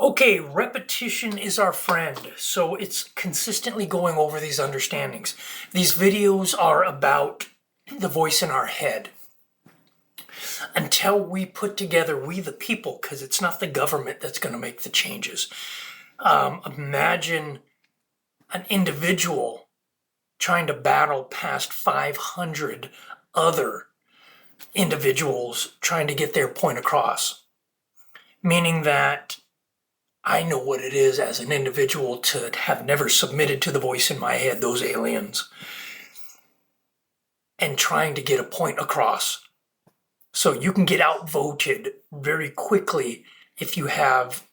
Okay, repetition is our friend, so it's consistently going over these understandings. These videos are about the voice in our head. Until we put together, we the people, because it's not the government that's going to make the changes. Imagine an individual trying to battle past 500 other individuals trying to get their point across. Meaning that I know what it is as an individual to have never submitted to the voice in my head, those aliens, and trying to get a point across. So you can get outvoted very quickly if you have.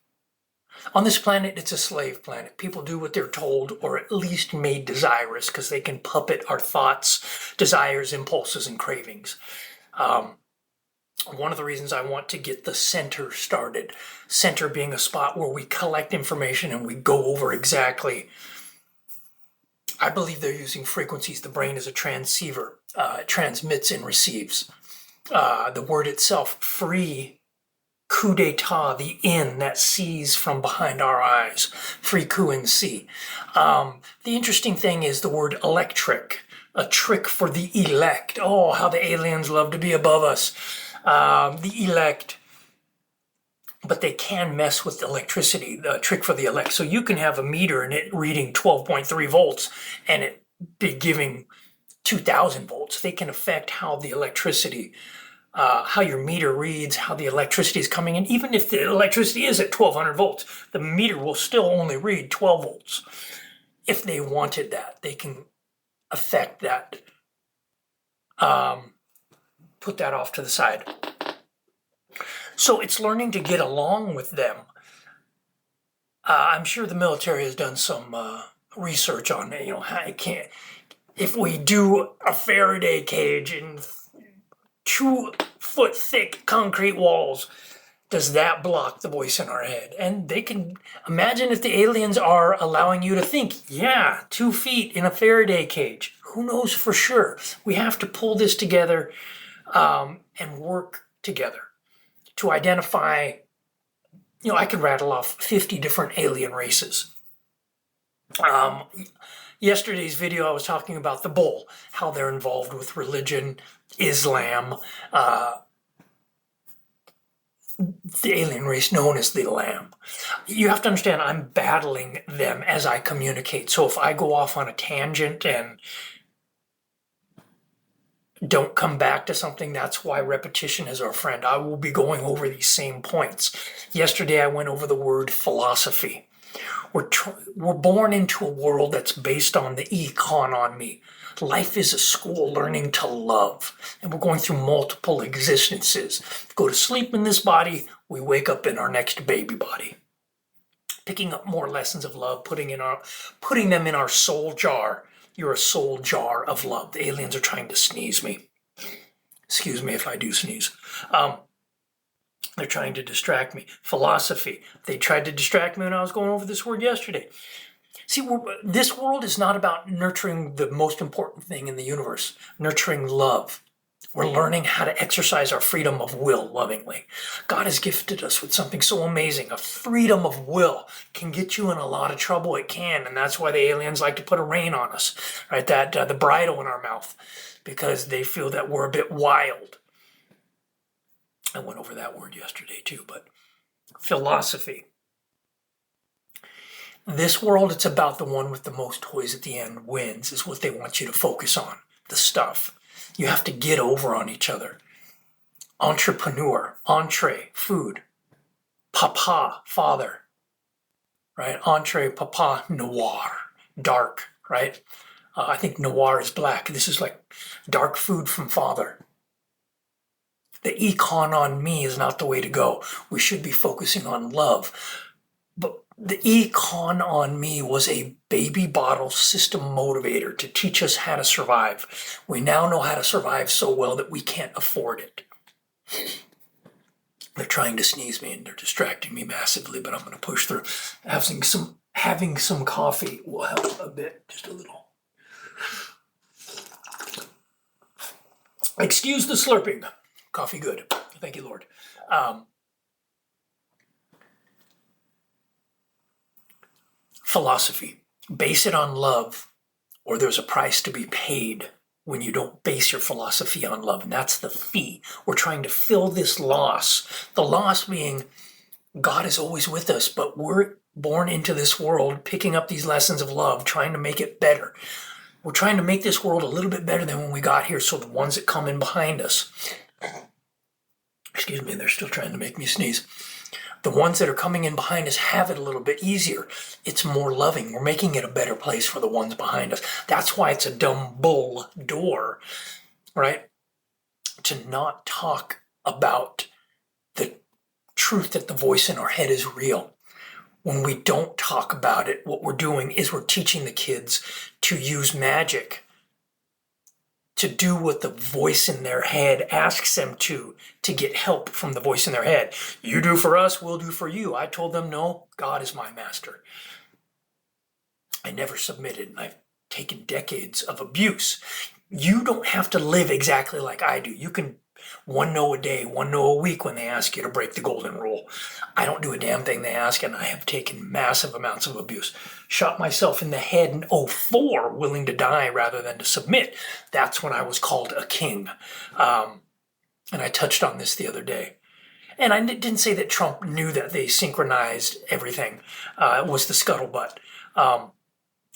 On this planet, it's a slave planet. People do what they're told, or at least made desirous, because they can puppet our thoughts, desires, impulses, and cravings. One of the reasons I want to get the center started, center being a spot where we collect information and we go over exactly. I believe they're using frequencies. The brain is a transceiver. It transmits and receives. The word itself, free, coup d'etat, the in that sees from behind our eyes, free coup and see. The interesting thing is the word electric, a trick for the elect. Oh, how the aliens love to be above us. The elect, but they can mess with electricity, the trick for the elect. So you can have a meter and it reading 12.3 volts and it be giving 2,000 volts. They can affect how the electricity, how your meter reads, how the electricity is coming in. Even if the electricity is at 1,200 volts, the meter will still only read 12 volts. If they wanted that, they can affect that. Put that off to the side. So it's learning to get along with them. I'm sure the military has done some research on it. How it can't. If we do a Faraday cage and 2-foot thick concrete walls, does that block the voice in our head? And they can imagine if the aliens are allowing you to think, 2 feet in a Faraday cage. Who knows for sure? We have to pull this together and work together to identify. I could rattle off 50 different alien races. Yesterday's video, I was talking about the bull, how they're involved with religion, Islam, the alien race known as the lamb. You have to understand, I'm battling them as I communicate. So if I go off on a tangent and don't come back to something, that's why repetition is our friend. I will be going over these same points. Yesterday, I went over the word philosophy. We're born into a world that's based on the econ on me. Life is a school learning to love, and we're going through multiple existences. Go to sleep in this body, we wake up in our next baby body. Picking up more lessons of love, putting them in our soul jar. You're a soul jar of love. The aliens are trying to sneeze me. Excuse me if I do sneeze. They're trying to distract me. Philosophy. They tried to distract me when I was going over this word yesterday. See, this world is not about nurturing the most important thing in the universe, nurturing love. We're learning how to exercise our freedom of will lovingly. God has gifted us with something so amazing. A freedom of will can get you in a lot of trouble. It can, and that's why the aliens like to put a rein on us, right? The bridle in our mouth, because they feel that we're a bit wild. I went over that word yesterday too, but philosophy. This world, it's about the one with the most toys at the end wins, is what they want you to focus on, the stuff. You have to get over on each other. Entrepreneur, entree, food. Papa, father, right? Entree, papa, noir, dark, right? I think noir is black. This is like dark food from father. The econ on me is not the way to go. We should be focusing on love. But the econ on me was a baby bottle system motivator to teach us how to survive. We now know how to survive so well that we can't afford it. They're trying to sneeze me and they're distracting me massively, but I'm going to push through. Having some coffee will help a bit, just a little. Excuse the slurping. Coffee good. Thank you, Lord. philosophy. Base it on love, or there's a price to be paid when you don't base your philosophy on love. And that's the fee. We're trying to fill this loss. The loss being God is always with us, but we're born into this world picking up these lessons of love, trying to make it better. We're trying to make this world a little bit better than when we got here, so the ones that come in behind us, excuse me, they're still trying to make me sneeze. The ones that are coming in behind us have it a little bit easier. It's more loving. We're making it a better place for the ones behind us. That's why it's a Dumbledore, right? To not talk about the truth that the voice in our head is real. When we don't talk about it, what we're doing is we're teaching the kids to use magic, to do what the voice in their head asks them to get help from the voice in their head. You do for us, we'll do for you. I told them, no, God is my master. I never submitted, and I've taken decades of abuse. You don't have to live exactly like I do. You can one no a day, one no a week when they ask you to break the golden rule. I don't do a damn thing they ask, and I have taken massive amounts of abuse. Shot myself in the head in '04, willing to die rather than to submit. That's when I was called a king. And I touched on this the other day. And I didn't say that Trump knew that they synchronized everything. It was the scuttlebutt.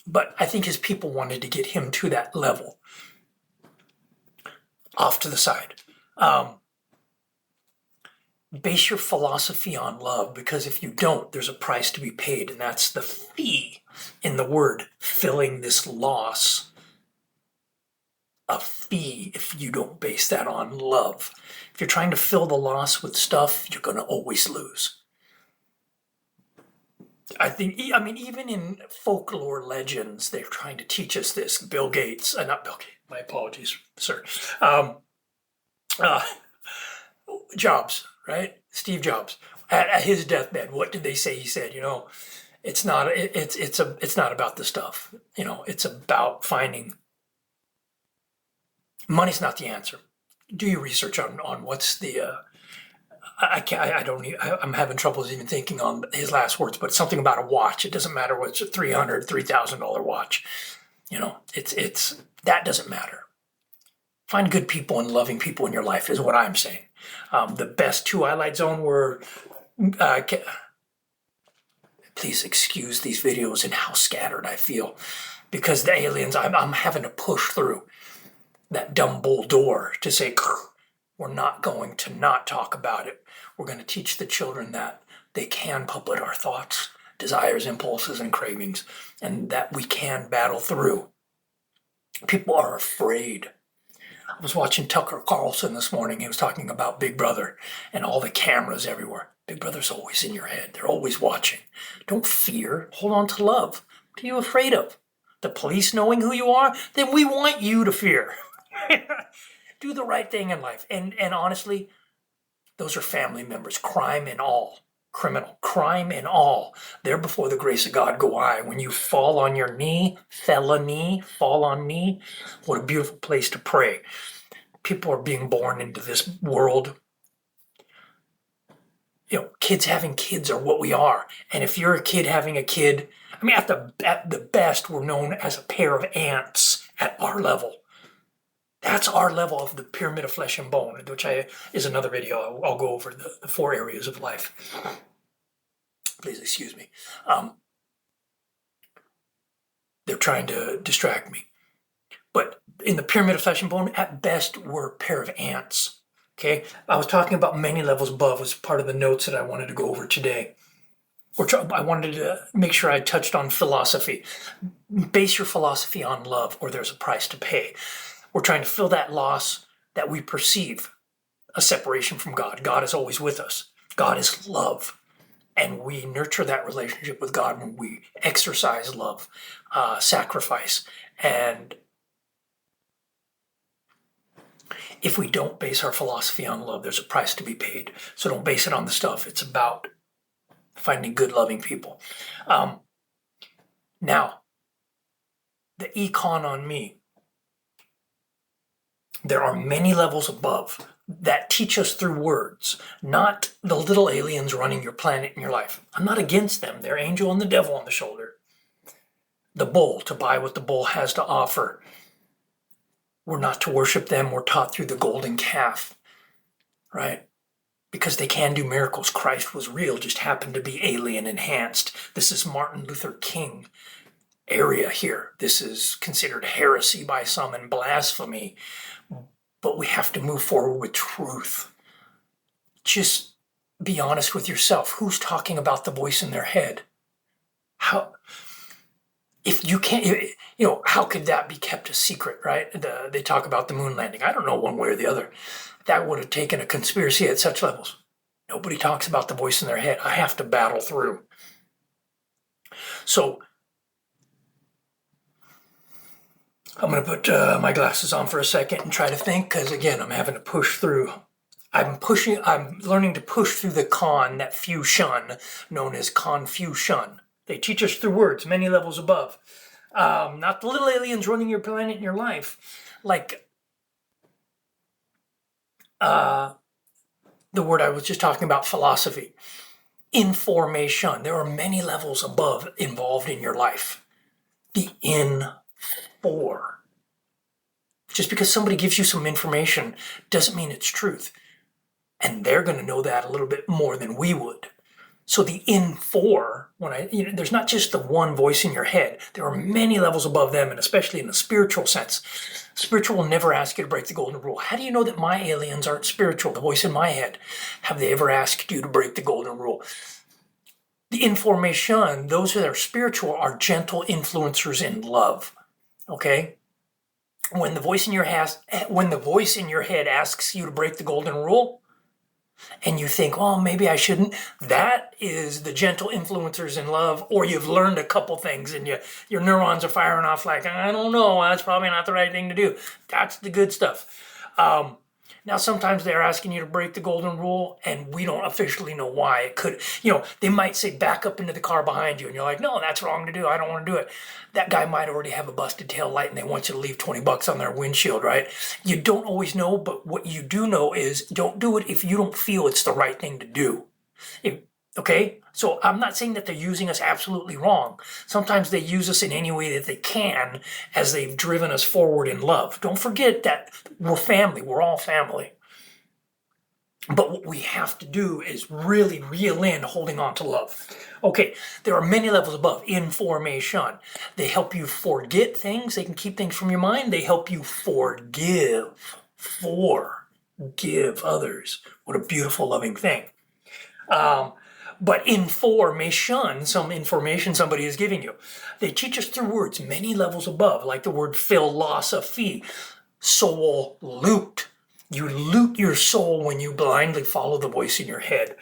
But I think his people wanted to get him to that level. Off to the side. Base your philosophy on love, because if you don't, there's a price to be paid, and that's the fee in the word, filling this loss. A fee if you don't base that on love. If you're trying to fill the loss with stuff, you're going to always lose. I mean, even in folklore legends, they're trying to teach us this. Bill Gates, not Bill Gates, my apologies, sir. Jobs, right? Steve Jobs. At his deathbed, what did they say? He said, it's not about the stuff. It's about finding. Money's not the answer. Do your research on what's the. I'm having troubles even thinking on his last words, but something about a watch. It doesn't matter whether it's a $300, $3,000 watch. It's that doesn't matter. Find good people and loving people in your life is what I'm saying. The best two I zone were. Please excuse these videos and how scattered I feel, because the aliens. I'm having to push through that Dumbledore to say we're not going to not talk about it. We're going to teach the children that they can publish our thoughts, desires, impulses, and cravings, and that we can battle through. People are afraid. I was watching Tucker Carlson this morning. He was talking about Big Brother and all the cameras everywhere. Big Brother's always in your head. They're always watching. Don't fear. Hold on to love. What are you afraid of? The police knowing who you are? Then we want you to fear. Do the right thing in life. And honestly, those are family members. Crime and all. Criminal. Crime and all. There before the grace of God go I. When you fall on your knee, felony, fall on knee, what a beautiful place to pray. People are being born into this world. Kids having kids are what we are. And if you're a kid having a kid, at the best, we're known as a pair of ants at our level. That's our level of the pyramid of flesh and bone, which is another video. I'll go over the 4 areas of life. Please excuse me. They're trying to distract me. But in the pyramid of flesh and bone, at best, we're a pair of ants. Okay? I was talking about many levels above as part of the notes that I wanted to go over today. I wanted to make sure I touched on philosophy. Base your philosophy on love, or there's a price to pay. We're trying to fill that loss that we perceive, a separation from God. God is always with us. God is love. And we nurture that relationship with God when we exercise love, sacrifice. And if we don't base our philosophy on love, there's a price to be paid. So don't base it on the stuff. It's about finding good, loving people. Now, the econ on me. There are many levels above that teach us through words, not the little aliens running your planet and your life. I'm not against them. They're angel and the devil on the shoulder. the bull, to buy what the bull has to offer. We're not to worship them. We're taught through the golden calf, right? Because they can do miracles. Christ was real, just happened to be alien enhanced. This is Martin Luther King area here. This is considered heresy by some and blasphemy. But we have to move forward with truth. Just be honest with yourself. Who's talking about the voice in their head? How, if you can't, how could that be kept a secret, right? They talk about the moon landing. I don't know one way or the other. That would have taken a conspiracy at such levels. Nobody talks about the voice in their head. I have to battle through. So I'm going to put my glasses on for a second and try to think, because again, I'm having to push through. I'm learning to push through the con that few shun, known as confusion. They teach us through words, many levels above. Not the little aliens running your planet and your life. Like the word I was just talking about, philosophy. Information. There are many levels above involved in your life. The for. Just because somebody gives you some information doesn't mean it's truth. And they're going to know that a little bit more than we would. So the for, there's not just the one voice in your head. There are many levels above them, and especially in the spiritual sense. Spiritual will never ask you to break the golden rule. How do you know that my aliens aren't spiritual, the voice in my head? Have they ever asked you to break the golden rule? The information, those that are spiritual, are gentle influencers in love. Okay? When the voice in your head asks you to break the golden rule, and you think, oh, maybe I shouldn't, that is the gentle influencers in love, or you've learned a couple things and your neurons are firing off like, I don't know, that's probably not the right thing to do. That's the good stuff. Now, sometimes they're asking you to break the golden rule, and we don't officially know why. It could, they might say back up into the car behind you, and you're like, no, that's wrong to do. I don't want to do it. That guy might already have a busted tail light, and they want you to leave $20 on their windshield, right? You don't always know, but what you do know is don't do it if you don't feel it's the right thing to do. Okay? So I'm not saying that they're using us absolutely wrong. Sometimes they use us in any way that they can as they've driven us forward in love. Don't forget that we're family. We're all family. But what we have to do is really reel in holding on to love. Okay, there are many levels above. Information. They help you forget things. They can keep things from your mind. They help you forgive. Forgive others. What a beautiful, loving thing. But information, some information somebody is giving you. They teach us through words, many levels above, like the word philosophy, soul loot. You loot your soul when you blindly follow the voice in your head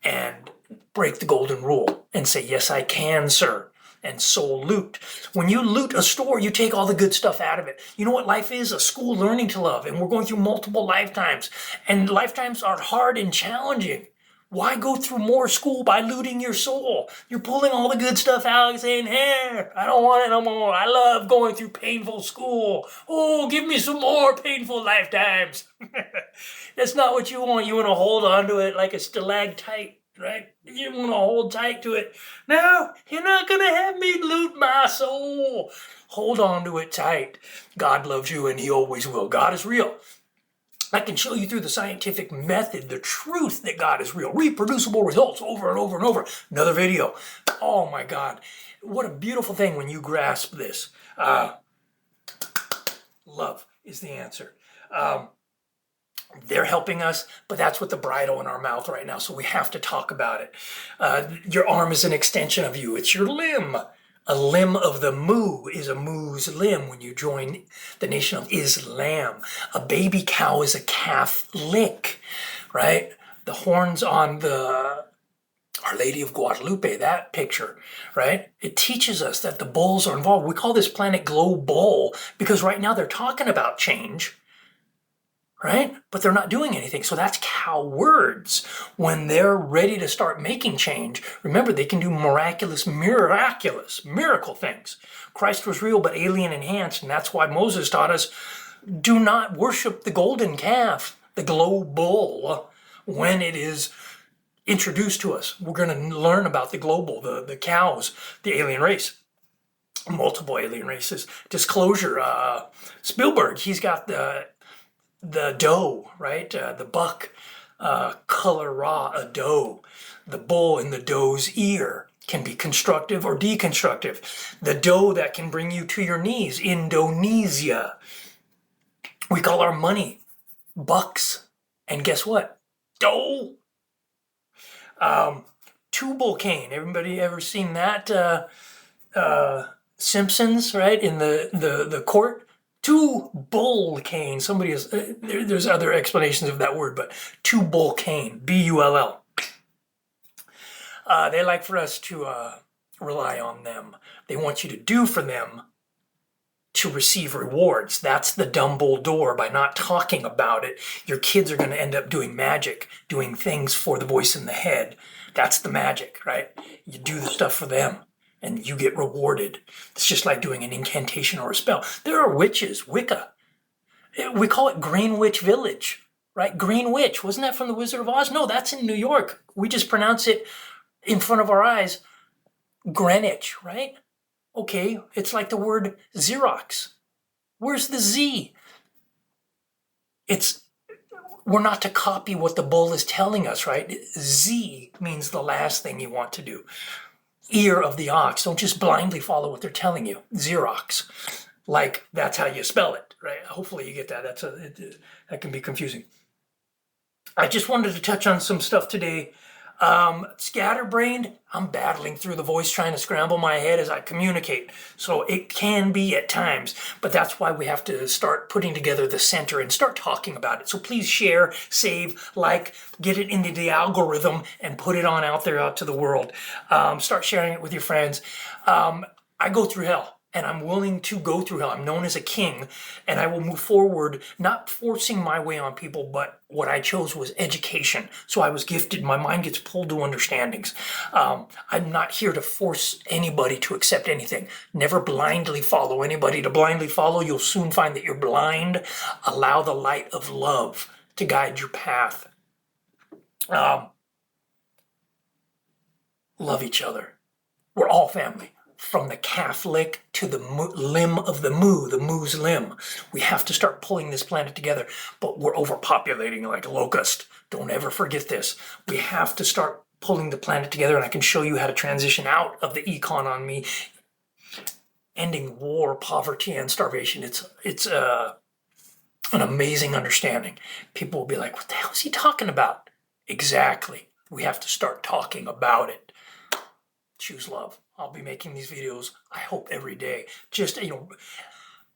and break the golden rule and say, yes, I can, sir. And soul loot. When you loot a store, you take all the good stuff out of it. You know what life is? A school learning to love. And we're going through multiple lifetimes. And lifetimes are hard and challenging. Why go through more school by looting your soul? You're pulling all the good stuff out and saying, hey, I don't want it no more. I love going through painful school. Oh, give me some more painful lifetimes. That's not what you want. You want to hold on to it like a stalactite, right? You want to hold tight to it. No, you're not going to have me loot my soul. Hold on to it tight. God loves you and he always will. God is real. I can show you through the scientific method the truth that God is real. Reproducible results over and over and over. Another video. Oh my God. What a beautiful thing when you grasp this. Love is the answer. They're helping us, but that's with the bridle in our mouth right now, so we have to talk about it. Your arm is an extension of you. It's your limb. A limb of the moo is a moo's limb when you join the Nation of Islam. A baby cow is a calf lick, right? The horns on the Our Lady of Guadalupe, that picture, right? It teaches us that the bulls are involved. We call this planet global because right now they're talking about change, right? But they're not doing anything. So that's cow words. When they're ready to start making change, remember, they can do miracle things. Christ was real, but alien enhanced. And that's why Moses taught us, do not worship the golden calf, the global, when it is introduced to us. We're going to learn about the global, the cows, the alien race. multiple alien races. Disclosure, Spielberg, he's got the doe, right? The buck, color raw, a doe. The bull in the doe's ear can be constructive or deconstructive. The doe that can bring you to your knees, Indonesia. We call our money bucks. And guess what? Doe. Tubal cane. Everybody ever seen that? Simpsons, right? In the court. Tubal cane. Somebody is, there's other explanations of that word, but tubal cane. B-U-L-L. They like for us to rely on them. They want you to do for them to receive rewards. That's the Dumbledore. By not talking about it, your kids are going to end up doing magic, doing things for the voice in the head. That's the magic, right? You do the stuff for them and you get rewarded. It's just like doing an incantation or a spell. There are witches, Wicca. We call it Greenwich Village, right? Greenwich. Wasn't that from The Wizard of Oz? No, that's in New York. We just pronounce it in front of our eyes, Greenwich, right? Okay, it's like the word Xerox. Where's the Z? We're not to copy what the bull is telling us, right? Z means the last thing you want to do. Ear of the ox. Don't just blindly follow what they're telling you. Xerox. Like, that's how you spell it, right? Hopefully you get that. That can be confusing. I just wanted to touch on some stuff today. Scatterbrained, I'm battling through the voice trying to scramble my head as I communicate. So it can be at times, but that's why we have to start putting together the center and start talking about it. So please share, save, like, get it into the algorithm and put it on out there out to the world. Start sharing it with your friends. I go through hell. And I'm willing to go through hell. I'm known as a king, and I will move forward, not forcing my way on people, but what I chose was education. So I was gifted. My mind gets pulled to understandings. I'm not here to force anybody to accept anything. Never blindly follow anybody. To blindly follow, you'll soon find that you're blind. Allow the light of love to guide your path. Love each other. We're all family. From the Catholic to the limb of the moo's limb. We have to start pulling this planet together, but we're overpopulating like a locust. Don't ever forget this. We have to start pulling the planet together, and I can show you how to transition out of the econ on me, ending war, poverty, and starvation. It's an amazing understanding. People will be like, what the hell is he talking about? Exactly. We have to start talking about it. Choose love. I'll be making these videos, I hope, every day. Just,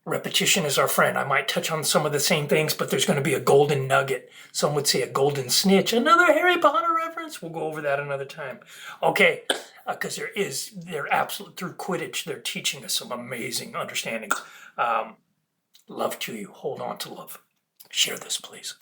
repetition is our friend. I might touch on some of the same things, but there's going to be a golden nugget. Some would say a golden snitch. Another Harry Potter reference? We'll go over that another time. Okay, because they're absolute, through Quidditch, they're teaching us some amazing understandings. Love to you. Hold on to love. Share this, please.